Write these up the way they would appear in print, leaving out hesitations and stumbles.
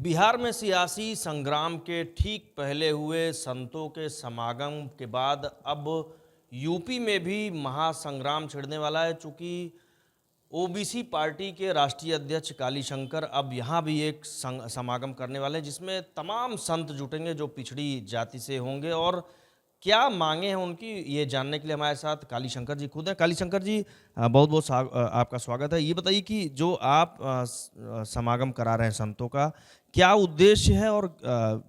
बिहार में सियासी संग्राम के ठीक पहले हुए संतों के समागम के बाद अब यूपी में भी महासंग्राम छिड़ने वाला है। चूंकि ओबीसी पार्टी के राष्ट्रीय अध्यक्ष कालीशंकर अब यहाँ भी एक समागम करने वाले हैं, जिसमें तमाम संत जुटेंगे जो पिछड़ी जाति से होंगे। और क्या मांगे हैं उनकी, ये जानने के लिए हमारे साथ कालीशंकर जी खुद हैं। कालीशंकर जी, बहुत बहुत आपका स्वागत है। ये बताइए कि जो आप समागम करा रहे हैं संतों का, क्या उद्देश्य है और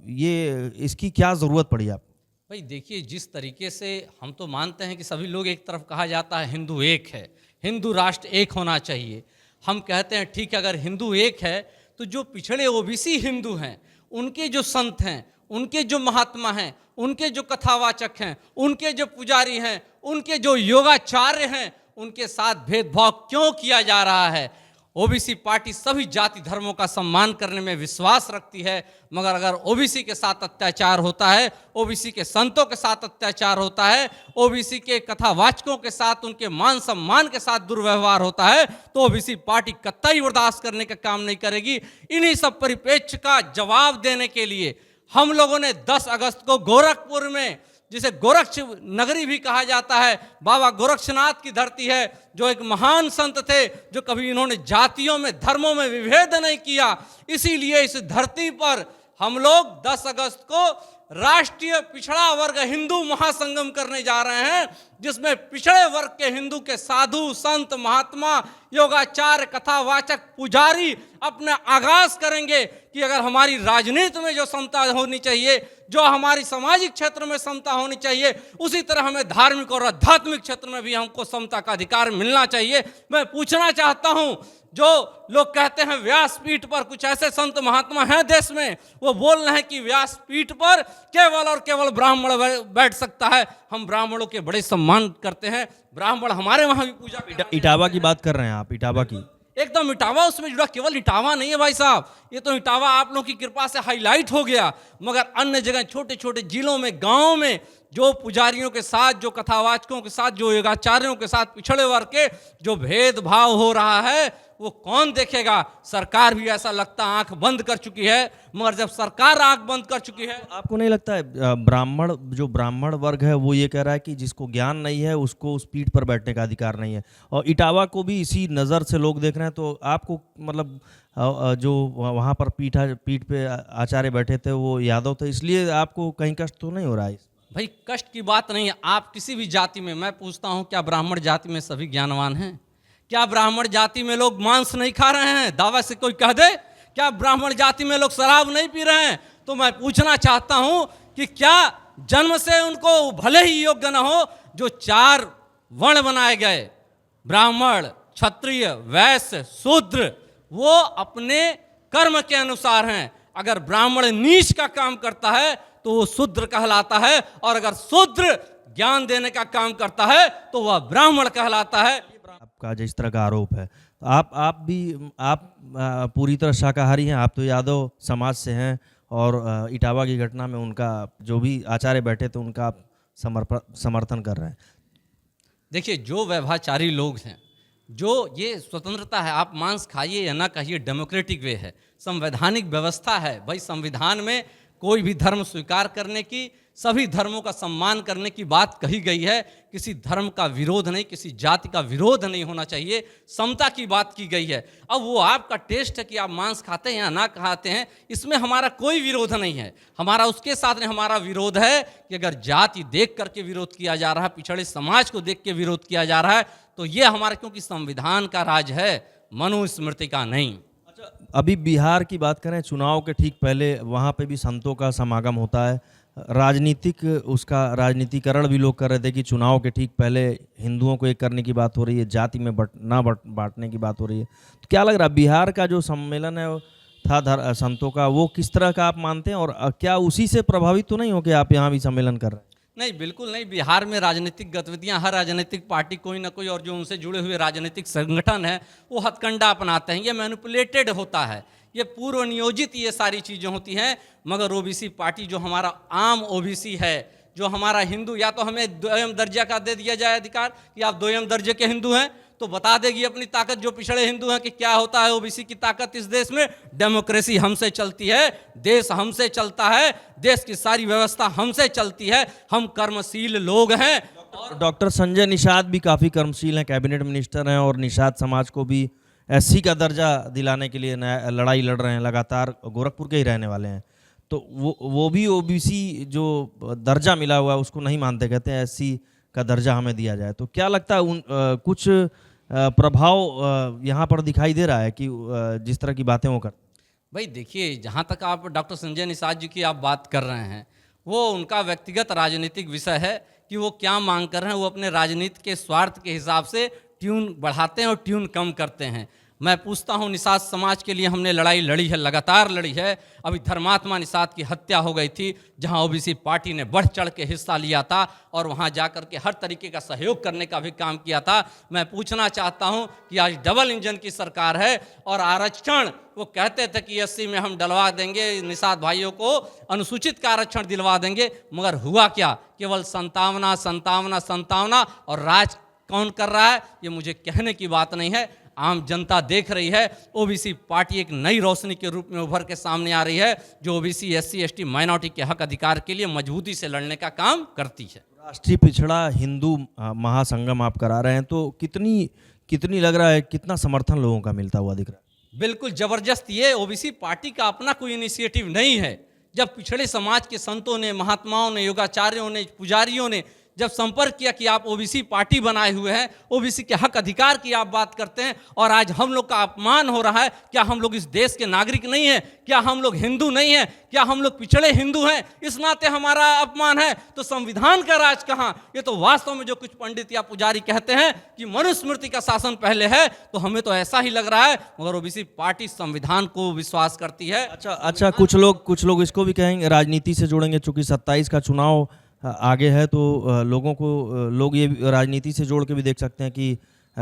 ये इसकी क्या ज़रूरत पड़ी आप? भाई देखिए, जिस तरीके से हम तो मानते हैं कि सभी लोग एक तरफ, कहा जाता है हिंदू एक है, हिंदू राष्ट्र एक होना चाहिए। हम कहते हैं ठीक है, अगर हिंदू एक है तो जो पिछड़े ओबीसी हिंदू हैं, उनके जो संत हैं, उनके जो महात्मा हैं, उनके जो कथावाचक हैं, उनके जो पुजारी हैं, उनके जो योगाचार्य हैं, उनके साथ भेदभाव क्यों किया जा रहा है? ओबीसी पार्टी सभी जाति धर्मों का सम्मान करने में विश्वास रखती है, मगर अगर ओबीसी के साथ अत्याचार होता है, ओबीसी के संतों के साथ अत्याचार होता है, ओबीसी के कथावाचकों के साथ, उनके मान सम्मान के साथ दुर्व्यवहार होता है, तो ओबीसी पार्टी कतई बर्दाश्त करने का काम नहीं करेगी। इन्हीं सब परिप्रेक्ष्य का जवाब देने के लिए हम लोगों ने 10 अगस्त को गोरखपुर में, जिसे गोरक्ष नगरी भी कहा जाता है, बाबा गोरक्षनाथ की धरती है, जो एक महान संत थे, जो कभी इन्होंने जातियों में, धर्मों में विभेद नहीं किया। इसीलिए इस धरती पर हम लोग 10 अगस्त को राष्ट्रीय पिछड़ा वर्ग हिंदू महासंगम करने जा रहे हैं, जिसमें पिछड़े वर्ग के हिंदू के साधु, संत, महात्मा, योगाचार्य, कथावाचक, पुजारी अपना आगाज करेंगे कि अगर हमारी राजनीति में जो समता होनी चाहिए, जो हमारी सामाजिक क्षेत्र में समता होनी चाहिए, उसी तरह हमें धार्मिक और आध्यात्मिक क्षेत्र में भी हमको समता का अधिकार मिलना चाहिए। मैं पूछना चाहता हूं, जो लोग कहते हैं व्यासपीठ पर कुछ ऐसे संत महात्मा हैं देश में, वो बोल रहे हैं कि व्यासपीठ पर केवल और केवल ब्राह्मण बैठ सकता है। हम ब्राह्मणों के बड़े सम्मान करते हैं, ब्राह्मण हमारे वहां भी पूजा। इटावा की बात कर रहे हैं आप? इटावा की एकदम इटावा उसमें जुड़ा, केवल इटावा नहीं है भाई साहब, ये तो इटावा आप लोग की कृपा से हाईलाइट हो गया, मगर अन्य जगह छोटे छोटे जिलों में, गांवों में जो पुजारियों के साथ, जो कथावाचकों के साथ, जो योगाचार्यों के साथ पिछड़े वर्ग के जो भेदभाव हो रहा है, वो कौन देखेगा? सरकार भी ऐसा लगता आंख बंद कर चुकी है। मगर जब सरकार आंख बंद कर चुकी है, आपको नहीं लगता है ब्राह्मण वर्ग है वो ये कह रहा है कि जिसको ज्ञान नहीं है उसको उस पीठ पर बैठने का अधिकार नहीं है? और इटावा को भी इसी नज़र से लोग देख रहे हैं। तो आपको मतलब जो वहाँ पर पीठ पे आचार्य बैठे थे वो यादव थे, इसलिए आपको कहीं कष्ट तो नहीं हो रहा है? भाई कष्ट की बात नहीं है। आप किसी भी जाति में, मैं पूछता हूँ, क्या ब्राह्मण जाति में सभी ज्ञानवान हैं? क्या ब्राह्मण जाति में लोग मांस नहीं खा रहे हैं? दावा से कोई कह दे। क्या ब्राह्मण जाति में लोग शराब नहीं पी रहे हैं? तो मैं पूछना चाहता हूं कि क्या जन्म से उनको भले ही योग्य न हो, जो 4 वर्ण बनाए गए, ब्राह्मण, क्षत्रिय, वैश्य, शूद्र, वो अपने कर्म के अनुसार हैं। अगर ब्राह्मण नीच का काम करता है तो वो शूद्र कहलाता है, और अगर शूद्र ज्ञान देने का काम करता है तो वह ब्राह्मण कहलाता है। आपका जिस तरह का आरोप है, आप पूरी तरह शाकाहारी हैं, आप तो यादव समाज से हैं, और इटावा की घटना में उनका जो भी आचार्य बैठे थे उनका आप समर्थन कर रहे हैं। देखिए, जो व्यभिचारी लोग हैं, जो ये स्वतंत्रता है, आप मांस खाइए या ना खाइए, डेमोक्रेटिक वे है, संवैधानिक व्यवस्था है। भाई संविधान में कोई भी धर्म स्वीकार करने की, सभी धर्मों का सम्मान करने की बात कही गई है। किसी धर्म का विरोध नहीं, किसी जाति का विरोध नहीं होना चाहिए, समता की बात की गई है। अब वो आपका टेस्ट है कि आप मांस खाते हैं या ना खाते हैं, इसमें हमारा कोई विरोध नहीं है। हमारा उसके साथ नहीं, हमारा विरोध है कि अगर जाति देख करके विरोध किया जा रहा है, पिछड़े समाज को देख के विरोध किया जा रहा है, तो ये हमारा, क्योंकि संविधान का राज है, मनुस्मृति का नहीं। अभी बिहार की बात करें, चुनाव के ठीक पहले वहाँ पे भी संतों का समागम होता है। उसका राजनीतिकरण भी लोग कर रहे थे कि चुनाव के ठीक पहले हिंदुओं को एक करने की बात हो रही है, जाति में बांटने की बात हो रही है। तो क्या लग रहा है, बिहार का जो सम्मेलन है था संतों का, वो किस तरह का आप मानते हैं, और क्या उसी से प्रभावित तो नहीं हो कि आप यहाँ भी सम्मेलन कर रहे हैं? नहीं, बिल्कुल नहीं। बिहार में राजनीतिक गतिविधियां, हर राजनीतिक पार्टी कोई ना कोई, और जो उनसे जुड़े हुए राजनीतिक संगठन है, वो हथकंडा अपनाते हैं। ये मैनिपुलेटेड होता है, ये पूर्व नियोजित ये सारी चीज़ें होती हैं। मगर ओबीसी पार्टी, जो हमारा आम ओबीसी है, जो हमारा हिंदू, या तो हमें 2म दर्जा का दे दिया जाए अधिकार कि आप 2म दर्जे के हिंदू हैं, तो बता देगी अपनी ताकत जो पिछड़े हिंदू हैं कि क्या होता है ओबीसी की ताकत इस देश में। डेमोक्रेसी हमसे चलती है, देश हमसे चलता है, देश की सारी व्यवस्था हमसे चलती है, हम कर्मशील लोग हैं। डॉक्टर संजय निषाद भी काफ़ी कर्मशील हैं, कैबिनेट मिनिस्टर हैं और निषाद समाज को भी एससी का दर्जा दिलाने के लिए लड़ाई लड़ रहे हैं लगातार, गोरखपुर के ही रहने वाले हैं। तो वो भी ओबीसी जो दर्जा मिला हुआ है उसको नहीं मानते, कहते हैं एससी का दर्जा हमें दिया जाए। तो क्या लगता है कुछ प्रभाव यहाँ पर दिखाई दे रहा है कि जिस तरह की बातें वो कर। भाई देखिए, जहाँ तक आप डॉक्टर संजय निषाद जी की आप बात कर रहे हैं, वो उनका व्यक्तिगत राजनीतिक विषय है कि वो क्या मांग कर रहे हैं। वो अपने राजनीति के स्वार्थ के हिसाब से ट्यून बढ़ाते हैं और ट्यून कम करते हैं। मैं पूछता हूँ, निषाद समाज के लिए हमने लड़ाई लड़ी है, लगातार लड़ी है। अभी धर्मात्मा निषाद की हत्या हो गई थी, जहाँ ओबीसी पार्टी ने बढ़ चढ़ के हिस्सा लिया था और वहाँ जाकर के हर तरीके का सहयोग करने का भी काम किया था। मैं पूछना चाहता हूँ कि आज डबल इंजन की सरकार है और आरक्षण वो कहते थे कि 80 में हम डलवा देंगे, निषाद भाइयों को अनुसूचित का आरक्षण दिलवा देंगे, मगर हुआ क्या? केवल 57 और राज कौन कर रहा है ये मुझे कहने की बात नहीं है, आम जनता देख रही है। ओबीसी पार्टी एक नई रोशनी के रूप में उभर के सामने आ रही है, जो ओबीसी एससी एसटी माइनॉरिटी के हक अधिकार के लिए मजबूती से लड़ने का काम करती है। राष्ट्रीय पिछड़ा हिंदू महासंगम आप करा रहे हैं, तो कितनी लग रहा है, कितना समर्थन लोगों का मिलता हुआ दिख रहा है? बिल्कुल जबरदस्त। ये ओबीसी पार्टी का अपना कोई इनिशिएटिव नहीं है। जब पिछड़े समाज के संतों ने, महात्माओं ने, योगाचार्यों ने, पुजारियों ने जब संपर्क किया कि आप ओबीसी पार्टी बनाए हुए हैं, ओबीसी के हक अधिकार की आप बात करते हैं और आज हम लोग का अपमान हो रहा है, क्या हम लोग इस देश के नागरिक नहीं हैं? क्या हम लोग हिंदू नहीं हैं? क्या हम लोग पिछड़े हिंदू हैं? इस नाते हमारा अपमान है, तो संविधान का राज कहाँ? ये तो वास्तव में जो कुछ पंडित या पुजारी कहते हैं कि मनुस्मृति का शासन पहले है, तो हमें तो ऐसा ही लग रहा है, मगर ओबीसी पार्टी संविधान को विश्वास करती है। अच्छा, कुछ लोग इसको भी कहेंगे, राजनीति से जोड़ेंगे, चूंकि 27 का चुनाव आगे है, तो लोग ये राजनीति से जोड़ के भी देख सकते हैं कि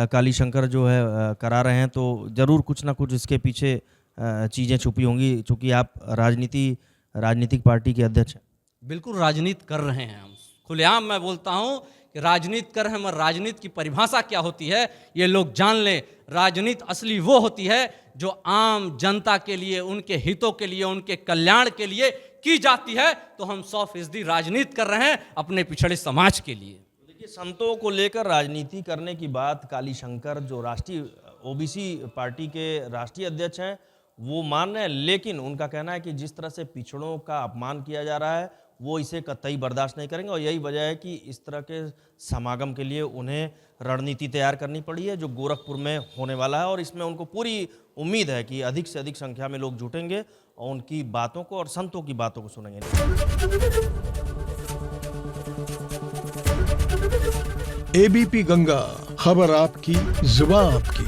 काली शंकर जो है करा रहे हैं, तो जरूर कुछ ना कुछ इसके पीछे चीज़ें छुपी होंगी, चूंकि आप राजनीतिक पार्टी के अध्यक्ष हैं। बिल्कुल राजनीति कर रहे हैं हम, खुलेआम मैं बोलता हूँ कि राजनीति कर रहे हैं, मगर राजनीति की परिभाषा क्या होती है ये लोग जान लें। राजनीति असली वो होती है जो आम जनता के लिए, उनके हितों के लिए, उनके कल्याण के लिए की जाती है। तो हम 100% राजनीति कर रहे हैं अपने पिछड़े समाज के लिए। देखिए, संतों को लेकर राजनीति करने की बात काली शंकर जो राष्ट्रीय ओबीसी पार्टी के राष्ट्रीय अध्यक्ष हैं वो मान रहे हैं, लेकिन उनका कहना है कि जिस तरह से पिछड़ों का अपमान किया जा रहा है वो इसे कतई बर्दाश्त नहीं करेंगे, और यही वजह है कि इस तरह के समागम के लिए उन्हें रणनीति तैयार करनी पड़ी है जो गोरखपुर में होने वाला है। और इसमें उनको पूरी उम्मीद है कि अधिक से अधिक संख्या में लोग जुटेंगे और उनकी बातों को और संतों की बातों को सुनेंगे। एबीपी गंगा, खबर आपकी, जुबान आपकी।